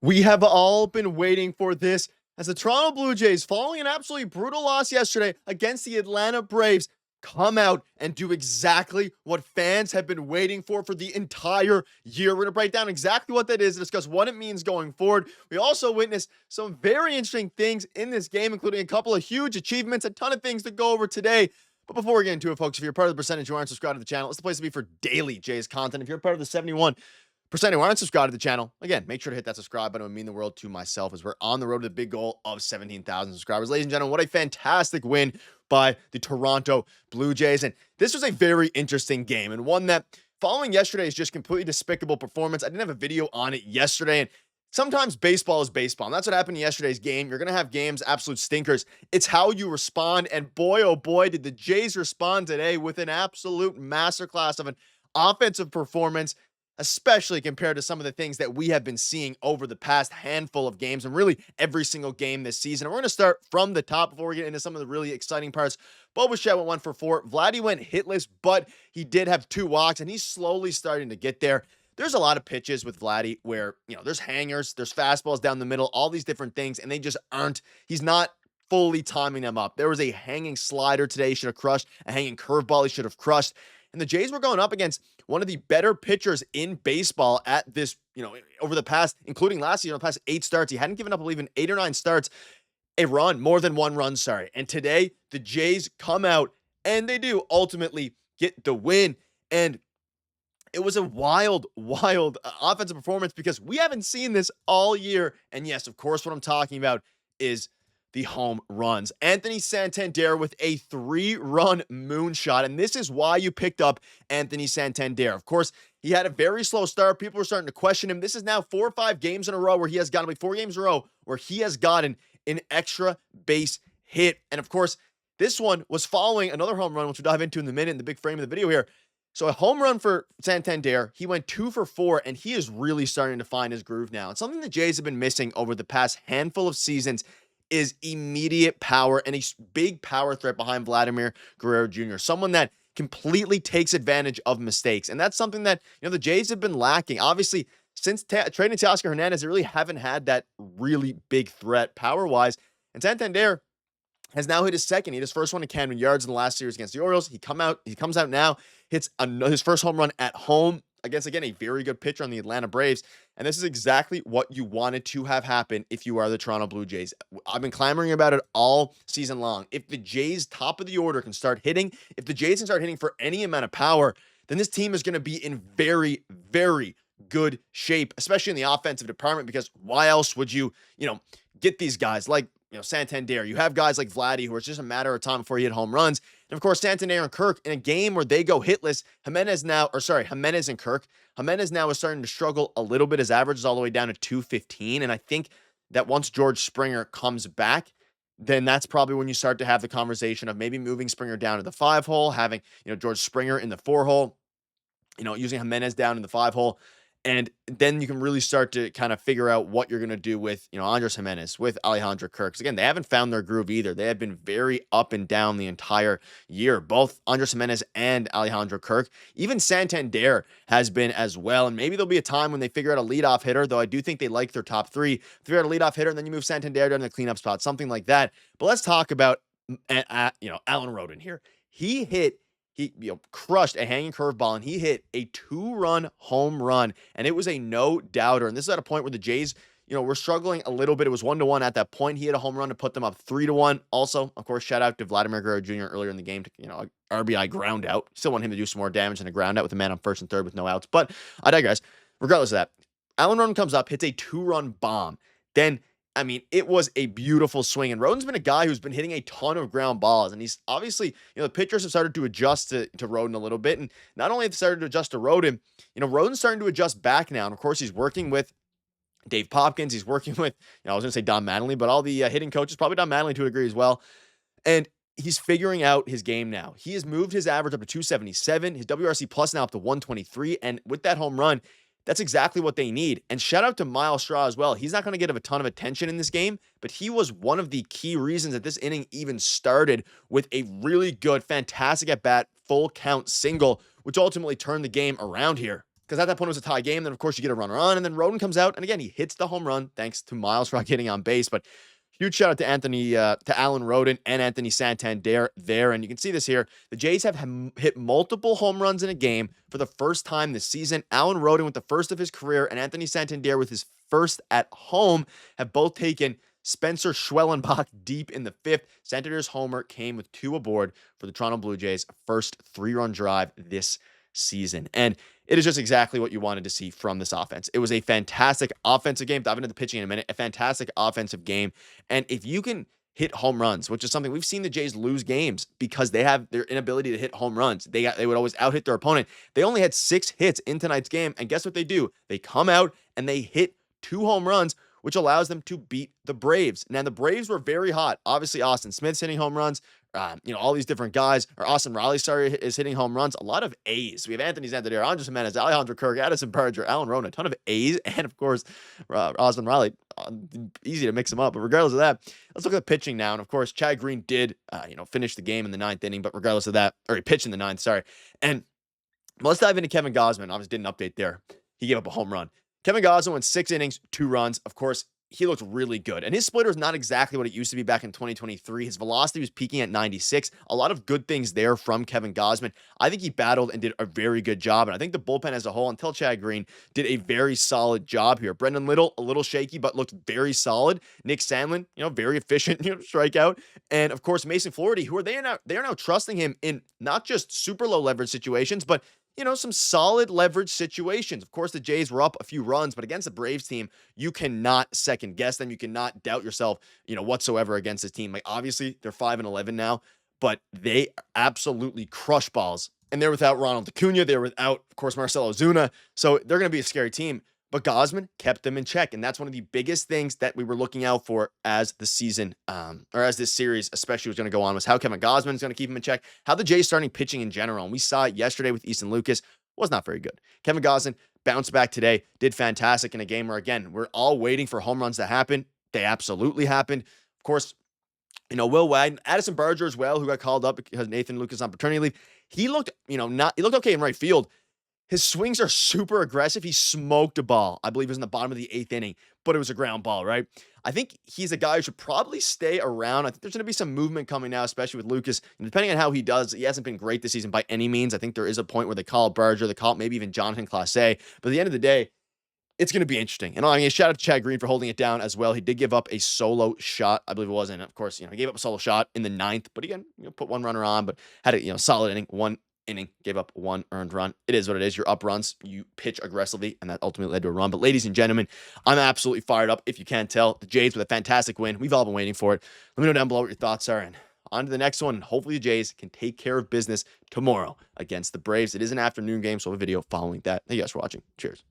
We have all been waiting for this as the Toronto Blue Jays, following an absolutely brutal loss yesterday against the Atlanta Braves, come out and do exactly what fans have been waiting for the entire year. We're going to break down exactly what that is and discuss what it means going forward. We also witnessed some very interesting things in this game, including a couple of huge achievements, a ton of things to go over today. But before we get into it, folks, if you're part of the percentage who aren't subscribed to the channel, it's the place to be for daily Jays content. If you're part of the 71% who aren't subscribed to the channel, again, make sure to hit that subscribe button. It would mean the world to myself as we're on the road to the big goal of 17,000 subscribers. Ladies and gentlemen, what a fantastic win by the Toronto Blue Jays. And this was a very interesting game, and one that, following yesterday's just completely despicable performance, I didn't have a video on it yesterday, and sometimes baseball is baseball, and that's what happened in yesterday's game. You're going to have games, absolute stinkers. It's how you respond, and boy, oh boy, did the Jays respond today with an absolute masterclass of an offensive performance, especially compared to some of the things that we have been seeing over the past handful of games and really every single game this season. And we're going to start from the top before we get into some of the really exciting parts. Bichette went 1 for 4. Vladdy went hitless, but he did have 2 walks, and he's slowly starting to get there. There's a lot of pitches with Vladdy where, there's hangers, there's fastballs down the middle, all these different things, and they just aren't, he's not fully timing them up. There was a hanging slider today he should have crushed, a hanging curveball he should have crushed. And the Jays were going up against one of the better pitchers in baseball at this, over the past, including last year, the past 8 starts. He hadn't given up, I believe, in 8 or 9 starts, a run, more than 1 run, sorry. And today, the Jays come out, and they do ultimately get the win. And it was a wild offensive performance because we haven't seen this all year. And yes, of course, what I'm talking about is the home runs. Anthony Santander with a 3-run moonshot, and this is why you picked up Anthony Santander. Of course, he had a very slow start. People were starting to question him. This is now 4 or 5 games in a row where he has gotten, 4 games in a row where he has gotten an extra base hit. And of course, this one was following another home run, which we'll dive into in a minute in the big frame of the video here. So a home run for Santander. He went 2 for 4, and he is really starting to find his groove now. And something the Jays have been missing over the past handful of seasons is immediate power and a big power threat behind Vladimir Guerrero Jr. Someone that completely takes advantage of mistakes. And that's something that, the Jays have been lacking. Obviously, since trading Teoscar Hernandez, they really haven't had that really big threat power-wise. And Santander has now hit his second. He hit his first one in Camden Yards in the last series against the Orioles. He comes out now, hits his first home run at home against, again, a very good pitcher on the Atlanta Braves. And this is exactly what you wanted to have happen if you are the Toronto Blue Jays. I've been clamoring about it all season long. If the Jays, top of the order, can start hitting, if the Jays can start hitting for any amount of power, then this team is going to be in very, very good shape, especially in the offensive department, because why else would you, get these guys like, Santander? You have guys like Vladdy who it's just a matter of time before he hit home runs. And of course, Santander and Kirk in a game where they go hitless, Jimenez and Kirk. Jimenez now is starting to struggle a little bit. His average is all the way down to 215. And I think that once George Springer comes back, then that's probably when you start to have the conversation of maybe moving Springer down to the 5 hole, having, George Springer in the 4 hole, using Jimenez down in the 5 hole. And then you can really start to kind of figure out what you're going to do with, Andres Jimenez, with Alejandro Kirk. Again, they haven't found their groove either. They have been very up and down the entire year, both Andres Jimenez and Alejandro Kirk. Even Santander has been as well. And maybe there'll be a time when they figure out a leadoff hitter, though I do think they like their top 3. Figure out a leadoff hitter, and then you move Santander down to the cleanup spot, something like that. But let's talk about, Alan Roden here. He crushed a hanging curveball, and he hit a 2-run home run, and it was a no-doubter. And this is at a point where the Jays, were struggling a little bit. It was 1-1 at that point. He hit a home run to put them up 3-1. Also, of course, shout out to Vladimir Guerrero Jr. earlier in the game to, RBI ground out. Still want him to do some more damage than a ground out with a man on first and third with no outs. But I digress. Regardless of that, Alan Roden comes up, hits a 2-run bomb. Then, it was a beautiful swing. And Roden's been a guy who's been hitting a ton of ground balls. And he's obviously, the pitchers have started to adjust to Roden a little bit. And not only have they started to adjust to Roden, Roden's starting to adjust back now. And of course, he's working with Dave Popkins. He's working with, I was going to say Don Mattingly, but all the hitting coaches, probably Don Mattingly to a degree as well. And he's figuring out his game now. He has moved his average up to 277, his WRC plus now up to 123. And with that home run, that's exactly what they need. And shout out to Miles Straw as well. He's not going to get a ton of attention in this game, but he was one of the key reasons that this inning even started with a really good, fantastic at-bat, full count single, which ultimately turned the game around here. because at that point it was a tie game. Then, of course, you get a runner on, and then Roden comes out, and again, he hits the home run thanks to Miles Rock hitting on base. But huge shout out to Alan Roden and Anthony Santander there. And you can see this here. The Jays have hit multiple home runs in a game for the first time this season. Alan Roden with the first of his career, and Anthony Santander with his first at home have both taken Spencer Schwellenbach deep in the fifth. Santander's homer came with 2 aboard for the Toronto Blue Jays' first 3-run drive this season. And it is just exactly what you wanted to see from this offense. It was a fantastic offensive game. Diving into the pitching in a minute. A fantastic offensive game. And if you can hit home runs, which is something we've seen the Jays lose games because they have their inability to hit home runs. They would always out-hit their opponent. They only had 6 hits in tonight's game. And guess what they do? They come out and they hit 2 home runs, which allows them to beat the Braves. Now, the Braves were very hot. Obviously, Austin Smith's hitting home runs. All these different guys, or Austin Riley, is hitting home runs. A lot of A's. We have Anthony Santander, Andres Jimenez, Alejandro Kirk, Addison Berger, Alan Roden, a ton of A's, and of course, Austin Riley. Easy to mix them up, but regardless of that, let's look at the pitching now. And of course, Chad Green did, finish the game in the 9th inning, but regardless of that, or he pitched in the 9th, sorry. And let's dive into Kevin Gausman. Obviously, did an update there. He gave up a home run. Kevin Gausman went 6 innings, 2 runs. Of course, he looked really good. And his splitter is not exactly what it used to be back in 2023. His velocity was peaking at 96. A lot of good things there from Kevin Gausman. I think he battled and did a very good job. And I think the bullpen as a whole, until Chad Green, did a very solid job here. Brendan Little, a little shaky, but looked very solid. Nick Sandlin, very efficient, strikeout. And of course, Mason Flaherty, they are now trusting him in not just super low leverage situations, but some solid leverage situations. Of course, the Jays were up a few runs, but against the Braves team, you cannot second guess them. You cannot doubt yourself, whatsoever against this team. Like, obviously, they're 5-11 now, but they absolutely crush balls. And they're without Ronald Acuna. They're without, of course, Marcell Ozuna. So they're going to be a scary team. But Gausman kept them in check. And that's one of the biggest things that we were looking out for as the season, or as this series especially was going to go on, was how Kevin Gausman is going to keep him in check, how the Jays starting pitching in general. And we saw it yesterday with Easton Lucas. Was not very good. Kevin Gausman bounced back today, did fantastic in a game where, again, we're all waiting for home runs to happen. They absolutely happened. Of course, Will Wagner, Addison Berger as well, who got called up because Nathan Lucas on paternity leave. He looked, he looked okay in right field. His swings are super aggressive. He smoked a ball. I believe it was in the bottom of the 8th inning, but it was a ground ball, right? I think he's a guy who should probably stay around. I think there's going to be some movement coming now, especially with Lucas. And depending on how he does, he hasn't been great this season by any means. I think there is a point where they call Berger, they call maybe even Jonathan Clase. But at the end of the day, it's going to be interesting. And I mean, shout out to Chad Green for holding it down as well. He did give up a solo shot, I believe it was. And of course, he gave up a solo shot in the 9th. But again, put one runner on, but had a solid inning, 1 inning, gave up 1 earned run. It is what it is. You're up runs, you pitch aggressively, and that ultimately led to a run. But ladies and gentlemen, I'm absolutely fired up. If you can't tell, the Jays with a fantastic win. We've all been waiting for it. Let me know down below what your thoughts are, and on to the next one. Hopefully the Jays can take care of business tomorrow against the Braves. It is an afternoon game, so a video following that. Thank you guys for watching. Cheers.